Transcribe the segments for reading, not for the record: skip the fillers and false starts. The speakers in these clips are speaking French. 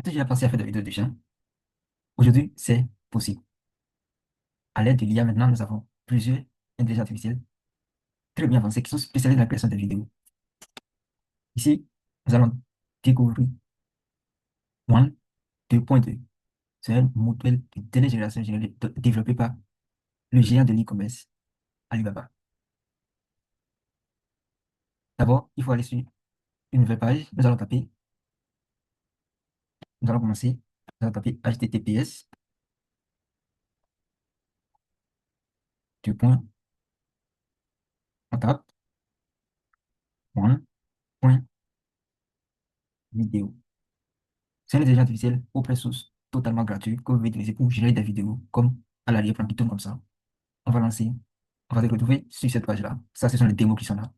As-tu déjà pensé à faire des vidéos de gens? Aujourd'hui, c'est possible. À l'aide de l'IA, maintenant, nous avons plusieurs intelligences artificielles très bien avancées qui sont spécialisées dans la création de vidéos. Ici, nous allons découvrir One 2.2. C'est un modèle de dernière génération développé par le géant de l'e-commerce, Alibaba. D'abord, il faut aller sur une nouvelle page. Nous allons commencer. Nous allons taper HTTPS, deux points, on tape, one.video. C'est une intelligence artificielle open source, totalement gratuit, que vous pouvez utiliser pour générer des vidéos comme à l'arrière-plan qui tourne comme ça. On va lancer, on va se retrouver sur cette page-là. Ça, ce sont les démos qui sont là.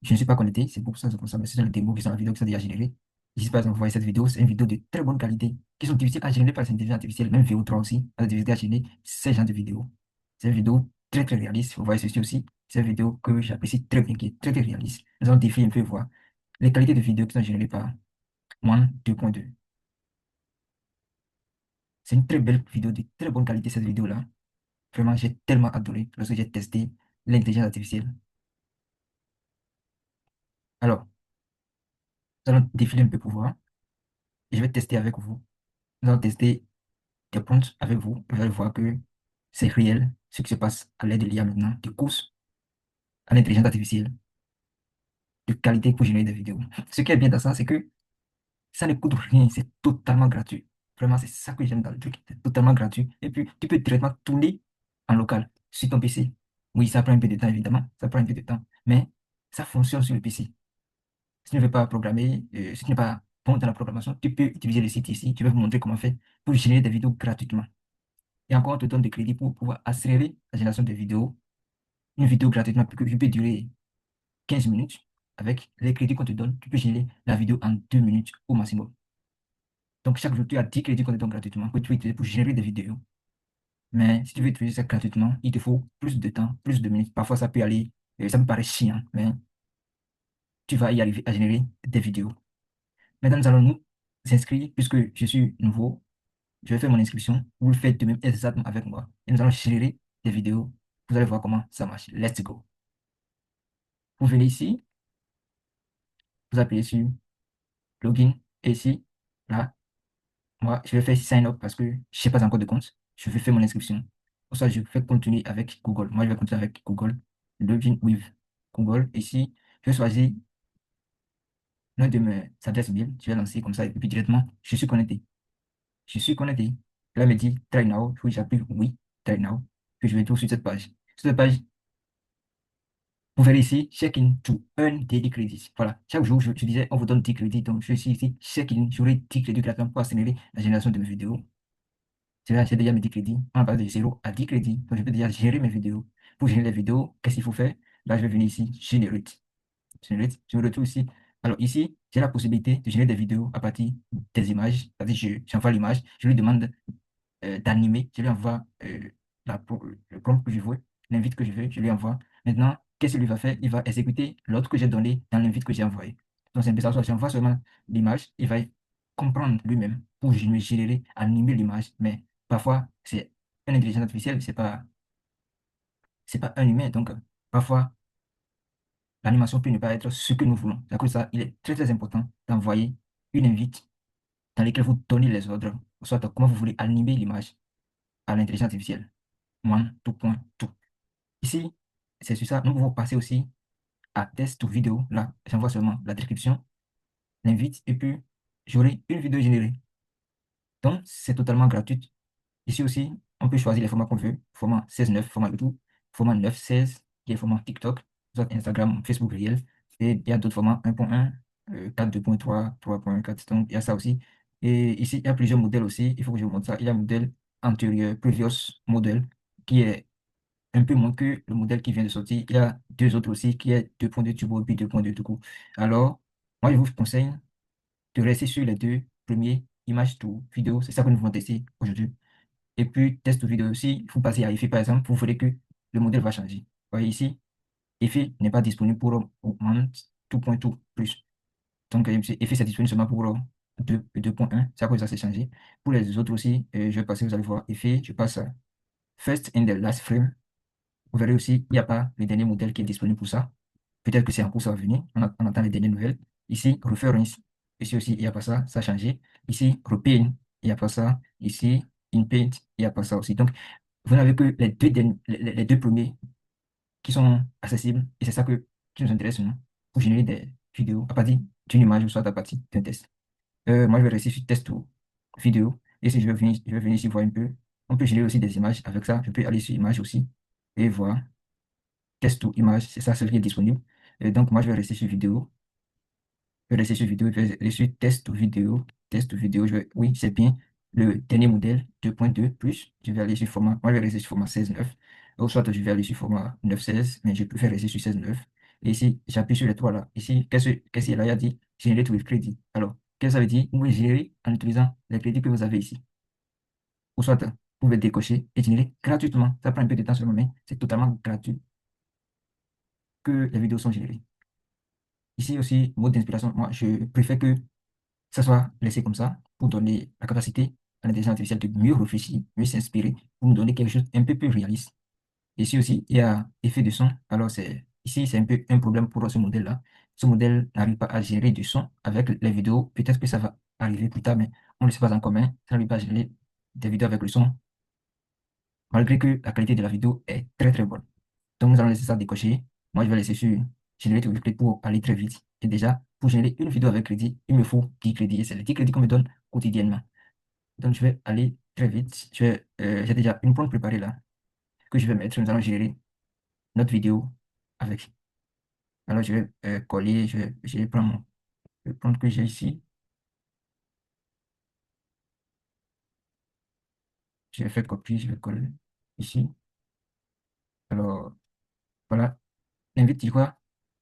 Je ne suis pas connecté, c'est pour ça, c'est comme ça, mais ce sont les démos qui sont dans la vidéo qui sont déjà générées. Ici, par exemple, vous voyez cette vidéo, c'est une vidéo de très bonne qualité, qui sont difficiles à générer par les intelligences artificielles, même VO3 aussi, a des difficultés à générer ces genres de vidéos. C'est une vidéo très, très réaliste. Vous voyez ceci aussi, c'est une vidéo que j'apprécie très bien, qui est très, très réaliste. Nous allons défier un peu voir les qualités de vidéos qui sont générées par One 2.2. C'est une très belle vidéo de très bonne qualité, cette vidéo-là. Vraiment, j'ai tellement adoré lorsque j'ai testé l'intelligence artificielle. Alors, nous allons défiler un peu pour voir. Et je vais tester avec vous. Nous allons tester des prompts avec vous. Vous allez voir que c'est réel ce qui se passe à l'aide de l'IA maintenant, de course à l'intelligence artificielle, de qualité pour générer des vidéos. Ce qui est bien dans ça, c'est que ça ne coûte rien, c'est totalement gratuit. Vraiment, c'est ça que j'aime dans le truc. C'est totalement gratuit. Et puis, tu peux directement tourner en local sur ton PC. Oui, ça prend un peu de temps, évidemment. Ça prend un peu de temps. Mais ça fonctionne sur le PC. Si tu ne veux pas programmer, si tu n'es pas bon dans la programmation, tu peux utiliser le site ici. Je vais vous montrer comment faire pour générer des vidéos gratuitement. Et encore, on te donne des crédits pour pouvoir accélérer la génération de vidéos. Une vidéo gratuitement qui peut durer 15 minutes. Avec les crédits qu'on te donne, tu peux générer la vidéo en 2 minutes au maximum. Donc, chaque jour, tu as 10 crédits qu'on te donne gratuitement que tu peux utiliser pour générer des vidéos. Mais si tu veux utiliser ça gratuitement, il te faut plus de temps, plus de minutes. Parfois, ça peut aller, ça me paraît chiant, mais tu vas y arriver à générer des vidéos. Maintenant, nous allons nous inscrire, puisque je suis nouveau. Je vais faire mon inscription. Vous le faites de même exactement avec moi. Et nous allons générer des vidéos. Vous allez voir comment ça marche. Let's go. Vous venez ici, vous appuyez sur Login. Et ici, là, moi, je vais faire Sign Up parce que je n'ai pas encore de compte. Je vais faire mon inscription. Pour ça, je vais continuer avec Google. Moi, je vais continuer avec Google. Login with Google. Ici, je vais choisir l'un de mes adresses mail. Je vais lancer comme ça. Et puis directement, je suis connecté. Je suis connecté. Là, il me dit Try now. Puis j'appuie oui, Try now. Puis je vais tout sur cette page. Sur cette page, vous verrez ici, check-in to earn daily credits. Voilà. Chaque jour, je disais, on vous donne 10 crédits. Donc, je suis ici, check-in. J'aurai 10 crédits gratuits pour accélérer la génération de mes vidéos. J'ai déjà mes 10 crédits. On passe de 0 à 10 crédits. Donc, je peux déjà gérer mes vidéos. Pour gérer les vidéos, qu'est-ce qu'il faut faire? Là, je vais venir ici, Generate. Generate. Je me retrouve ici. Alors, ici, j'ai la possibilité de générer des vidéos à partir des images. C'est-à-dire, j'envoie l'image, je lui demande d'animer. Je lui envoie le prompt que je veux, l'invite que je veux, je lui envoie. Maintenant, qu'est-ce qu'il va faire? Il va exécuter l'autre que j'ai donné dans l'invite que j'ai envoyé. Donc, c'est un peu ça. Soit j'envoie seulement l'image, il va comprendre lui-même pour me générer, animer l'image. Mais parfois, c'est une intelligence artificielle, c'est pas un humain. Donc, parfois, l'animation peut ne pas être ce que nous voulons. C'est à cause de ça, il est très, très important d'envoyer une invite dans laquelle vous donnez les ordres, soit comment vous voulez animer l'image à l'intelligence artificielle. One, tout point, tout. Ici, c'est sur ça. Nous pouvons passer aussi à test ou vidéo. Là, j'envoie seulement la description, l'invite, et puis j'aurai une vidéo générée. Donc, c'est totalement gratuit. Ici aussi, on peut choisir les formats qu'on veut. Format 16:9, format YouTube, format 9:16, qui est format TikTok, soit Instagram, Facebook Réel. Et il y a d'autres formats 1.1, 4, 2.3, 3.4. Donc, il y a ça aussi. Et ici, il y a plusieurs modèles aussi. Il faut que je vous montre ça. Il y a un modèle antérieur, previous model, qui est un peu moins que le modèle qui vient de sortir. Il y a deux autres aussi, qui est 2.2 Turbo et puis 2.2 tout court. Alors, moi, je vous conseille de rester sur les deux premiers, images to vidéo. C'est ça que nous allons tester aujourd'hui. Et puis, test to vidéo aussi, vous passez à effet, par exemple, vous verrez que le modèle va changer. Vous voyez ici, effet n'est pas disponible pour Augment 2.2 plus. Donc, effet, c'est disponible seulement pour 2.1, c'est à cause de ça c'est changé. Pour les autres aussi, je vais passer, vous allez voir, effet, je passe first in the last frame. Vous verrez aussi, il n'y a pas le dernier modèle qui est disponible pour ça. Peut-être que c'est en cours, ça va venir. On attend les dernières nouvelles. Ici, reference. Ici aussi, il n'y a pas ça, ça a changé. Ici, repaint, il n'y a pas ça. Ici, inpaint, il n'y a pas ça aussi. Donc, vous n'avez que les deux premiers qui sont accessibles. Et c'est ça qui nous intéresse, nous, pour générer des vidéos à partir d'une image ou soit à partir d'un test. Moi, je vais rester sur test ou vidéo. Et si je vais venir ici voir un peu. On peut générer aussi des images avec ça. Je peux aller sur image aussi et voir test ou image. C'est ça, ce qui est disponible. Donc, moi, je vais rester sur vidéo. Je vais rester sur vidéo. Je vais aller sur test ou vidéo. Test ou vidéo. Oui, c'est bien. Le dernier modèle 2.2 plus. Je vais aller sur format. Moi, je vais rester sur format 16:9. Ou soit je vais aller sur format 9:16. Mais je préfère rester sur 16:9. Et ici, j'appuie sur les trois là. Ici, qu'est-ce qu'il y a dit? Generate with credit. Alors, qu'est-ce que ça veut dire? Vous pouvez générer en utilisant les crédits que vous avez ici. Ou soit, vous pouvez décocher et générer gratuitement. Ça prend un peu de temps sur le moment, mais c'est totalement gratuit que les vidéos sont générées. Ici aussi, mode d'inspiration, moi, je préfère que ça soit laissé comme ça pour donner la capacité à l'intelligence artificielle de mieux réfléchir, mieux s'inspirer, pour nous donner quelque chose un peu plus réaliste. Ici aussi, il y a effet de son. Alors, ici, c'est un peu un problème pour ce modèle-là. Ce modèle n'arrive pas à gérer du son avec les vidéos. Peut-être que ça va arriver plus tard, mais on ne le sait pas encore. Mais ça n'arrive pas à gérer des vidéos avec le son, malgré que la qualité de la vidéo est très, très bonne. Donc, nous allons laisser ça décocher. Moi, je vais laisser sur générer tout le crédit pour aller très vite. Et déjà, pour générer une vidéo avec crédit, il me faut 10 crédits. Et c'est les 10 crédits qu'on me donne quotidiennement. Donc, je vais aller très vite. J'ai déjà une prompt préparée là que je vais mettre. Nous allons générer notre vidéo avec. Alors, je vais coller. Je vais prendre le prompt que j'ai ici. Je vais faire copier. Je vais coller ici. Alors, voilà. L'invite dit quoi?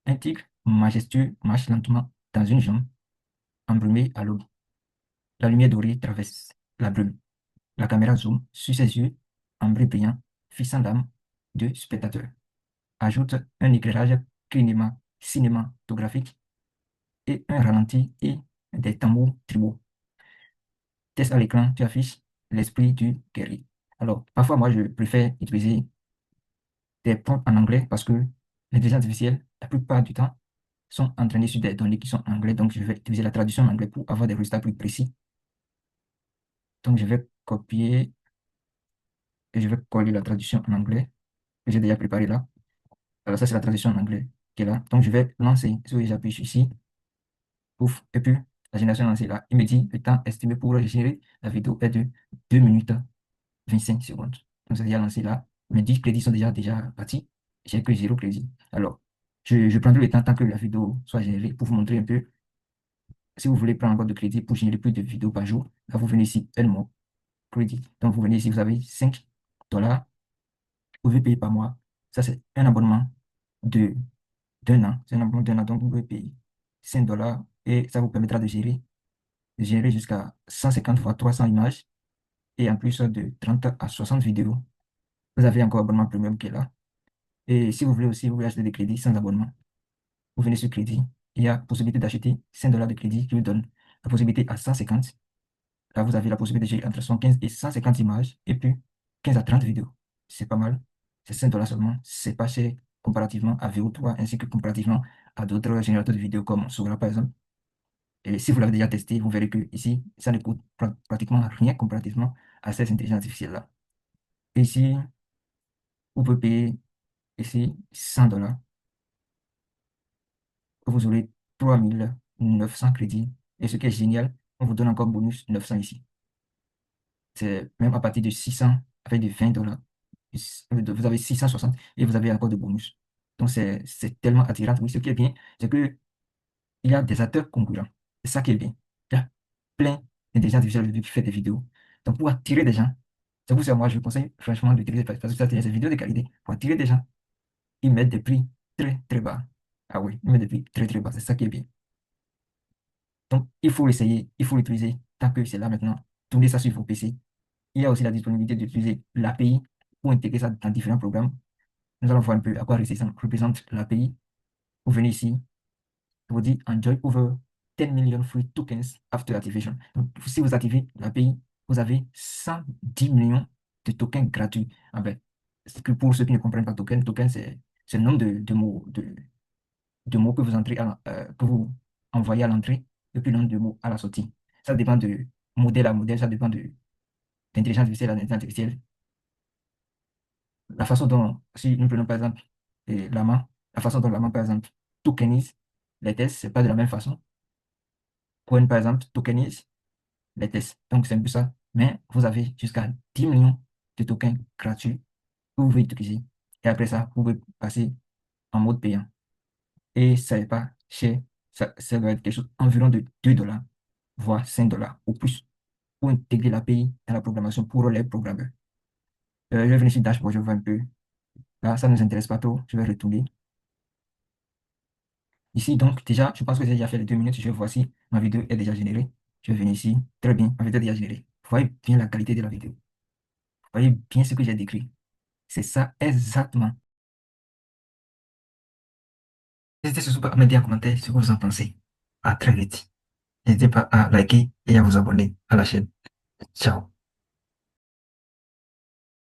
Un tigre majestueux marche lentement dans une jambe embrumée à l'aube. La lumière dorée traverse la brume. La caméra zoom sur ses yeux, ambrés brillants, fixant l'âme du spectateur. Ajoute un éclairage cinématographique et un ralenti et des tambours tribaux. Test à l'écran, tu affiches l'esprit du guerrier. Alors, parfois, moi, je préfère utiliser des prompts en anglais parce que l'intelligence artificielle, la plupart du temps, sont entraînées sur des données qui sont en anglais. Donc, je vais utiliser la traduction en anglais pour avoir des résultats plus précis. Donc, je vais copier et je vais coller la traduction en anglais que j'ai déjà préparée là. Alors, ça, c'est la traduction en anglais qui est là. Donc, je vais lancer. Si j'appuie ici, ouf, et puis la génération est lancée là. Il me dit le temps estimé pour générer la vidéo est de 2 minutes 25 secondes. Donc, c'est déjà lancé là. Mes 10 crédits sont déjà partis. J'ai que 0 crédit. Alors, je prendrai le temps tant que la vidéo soit générée pour vous montrer un peu. Si vous voulez prendre encore de crédit pour générer plus de vidéos par jour, là, vous venez ici, Elmo, crédit. Donc, vous venez ici, vous avez 5 $. Vous pouvez payer par mois. Ça, c'est un abonnement de d'un an. C'est un abonnement d'un an. Donc, vous pouvez payer 5 $ et ça vous permettra de générer jusqu'à 150 fois 300 images et en plus de 30 à 60 vidéos. Vous avez encore abonnement premium qui est là. Et si vous voulez aussi, vous voulez acheter des crédits sans abonnement, vous venez sur crédit. Il y a possibilité d'acheter 5 $ de crédit qui vous donne la possibilité à 150. Là, vous avez la possibilité de gérer entre 115 et 150 images et puis 15 à 30 vidéos. C'est pas mal. C'est 5 $ seulement. C'est pas cher comparativement à VO3 ainsi que comparativement à d'autres générateurs de vidéos comme Sora par exemple. Et si vous l'avez déjà testé, vous verrez que ici, ça ne coûte pratiquement rien comparativement à ces intelligences artificielles-là. Ici, vous pouvez payer ici 100 $. Vous aurez 3900 crédits. Et ce qui est génial, on vous donne encore bonus 900 ici. C'est même à partir de 600 avec des 20 $. Vous avez 660 et vous avez encore de bonus. Donc, c'est tellement attirant. Oui, ce qui est bien, c'est qu'il y a des acteurs concurrents. C'est ça qui est bien. Il y a plein d'intelligence artificielle aujourd'hui qui fait des vidéos. Donc, pour attirer des gens, c'est pour ça que moi, je vous conseille franchement d'utiliser parce que ça, c'est des vidéos de qualité. Pour attirer des gens, ils mettent des prix très, très bas. Ah oui, ils mettent des prix très, très bas. C'est ça qui est bien. Donc, il faut l'essayer, il faut l'utiliser tant que c'est là maintenant. Tournez ça sur vos PC. Il y a aussi la disponibilité d'utiliser l'API pour intégrer ça dans différents programmes. Nous allons voir un peu à quoi représente l'API. Vous venez ici, je vous dis Enjoy Over 10 million free tokens after activation. Donc, si vous activez l'API, vous avez 110 millions de tokens gratuits. Ah ben, c'est que pour ceux qui ne comprennent pas token, c'est le nombre de mots que vous entrez que vous envoyez à l'entrée et puis le nombre de mots à la sortie. Ça dépend de modèle à modèle, ça dépend de l'intelligence artificielle à l'intelligence artificielle. La façon dont, si nous prenons par exemple Llama, la façon dont Llama, par exemple, tokenise les tests, c'est pas de la même façon. Coin, par exemple, tokenise les tests. Donc, c'est un peu ça. Mais vous avez jusqu'à 10 millions de tokens gratuits que vous pouvez utiliser. Et après ça, vous pouvez passer en mode payant. Et ça n'est pas cher. Ça va être quelque chose environ de 2 dollars, voire 5 dollars ou plus pour intégrer l'API dans la programmation pour les programmeurs. Je vais venir sur Dashboard, je vois un peu. Là, ça ne nous intéresse pas trop. Je vais retourner. Ici, donc, déjà, je pense que j'ai déjà fait les 2 minutes. Je vois si ma vidéo est déjà générée. Je vais venir ici. Très bien, ma vidéo est déjà générée. Vous voyez bien la qualité de la vidéo. Vous voyez bien ce que j'ai décrit. C'est ça exactement. N'hésitez surtout pas à me dire en commentaire ce que vous en pensez. À très vite. N'hésitez pas à liker et à vous abonner à la chaîne. Ciao.